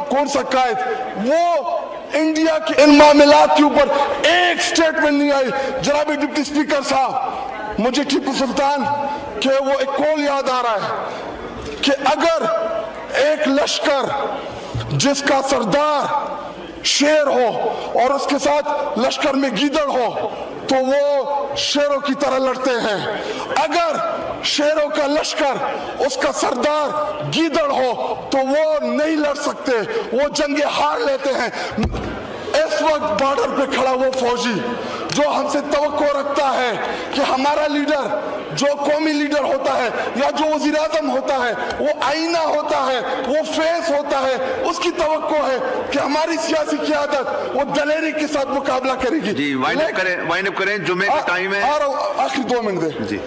कौन सा कायद, वो इंडिया के इन मामलात के ऊपर एक स्टेटमेंट नहीं आई। जनाब डिप्टी स्पीकर साहब, मुझे टीपू सुल्तान के वो एक कॉल याद आ रहा है कि अगर एक लश्कर जिसका सरदार शेर हो और उसके साथ लश्कर में गीदड़ हो तो वो शेरों की तरह लड़ते हैं। अगर शेरों का लश्कर उसका सरदार गीदड़ हो तो वो नहीं लड़ सकते, वो जंगे हार लेते हैं। इस वक्त बॉर्डर पे खड़ा वो फौजी जो हमसे तवक्को रखता है कि हमारा लीडर जो कौमी लीडर होता है या जो वज़ीर आज़म होता है वो आईना होता है, वो फेस होता है, उसकी तवक्को है कि हमारी सियासी क़यादत वो दलेरी के साथ मुकाबला करेगी। जी वाइंड अप करें, जुमे का टाइम है। आखिरी 2 मिनट दे जी।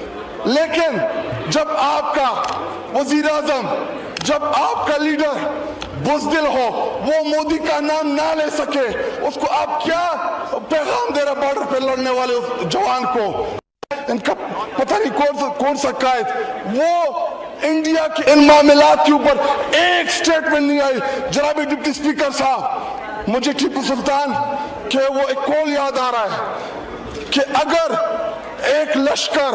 लेकिन जब आपका वज़ीर आज़म, जब आपका लीडर बुज़दिल हो, वो मोदी का नाम ना ले सके, उसको आप क्या पैगाम दे रहे बॉर्डर पे लड़ने वाले उस जवान को? इनका पता नहीं कौन सा कायद, वो इंडिया के इन मामलात के ऊपर एक स्टेटमेंट नहीं आई। जनाब डिप्टी स्पीकर साहब, मुझे टीपू सुल्तान के वो एक कॉल याद आ रहा है कि अगर एक लश्कर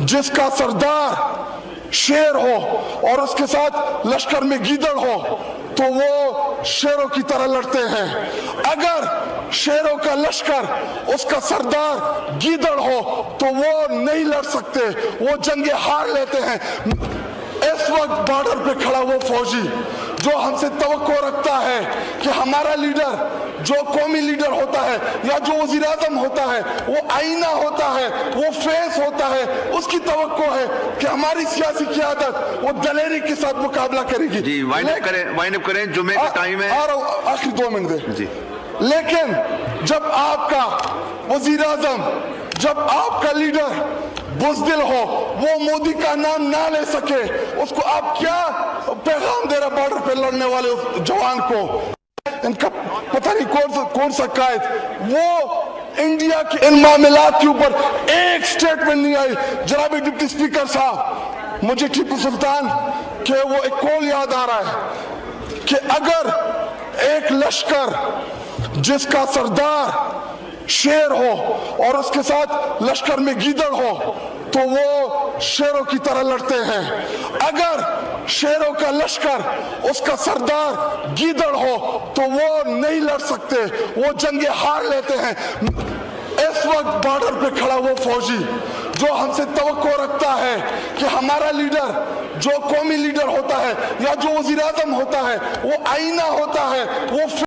जिसका सरदार शेर हो और उसके साथ लश्कर में गीदड़ हो तो वो शेरों की तरह लड़ते हैं। अगर शेरों का लश्कर उसका सरदार गीदड़ हो तो वो नहीं लड़ सकते, वो जंगे हार लेते हैं। इस वक्त बॉर्डर पे खड़ा वो फौजी जो हमसे तवक्को रखता है कि हमारा लीडर जो कौमी लीडर होता है या जो वज़ीर आज़म होता है वो आईना होता है, वो फेस होता है, उसकी तवक्को है कि हमारी सियासी क़यादत वो दलेरी के साथ मुकाबला करेगी। जी वाइंड अप करें, जुमे का टाइम है। आखिरी 2 मिनट दे जी। लेकिन जब आपका वज़ीर आज़म, जब आपका लीडर बुज़दिल हो, वो मोदी का नाम ना ले सके, उसको आप क्या पैगाम दे रहे बॉर्डर पे लड़ने वाले उस जवान को? इनका पता नहीं कौन सा कायद, वो इंडिया के इन मामलात के ऊपर एक स्टेटमेंट नहीं आई। जनाब डिप्टी स्पीकर साहब, मुझे टीपू सुल्तान के वो एक कॉल याद आ रहा है कि अगर एक लश्कर जिसका सरदार शेर हो और उसके साथ लश्कर में गीदड़ हो तो वो शेरों की तरह लड़ते हैं। अगर शेरों का लश्कर उसका सरदार गीदड़ हो तो वो नहीं लड़ सकते, वो जंगे हार लेते हैं। इस वक्त बॉर्डर पे खड़ा वो फौजी जो हमसे तवक्को रखता है कि हमारा लीडर जो कौमी लीडर होता है या जो वज़ीर आज़म होता है वो आईना होता है,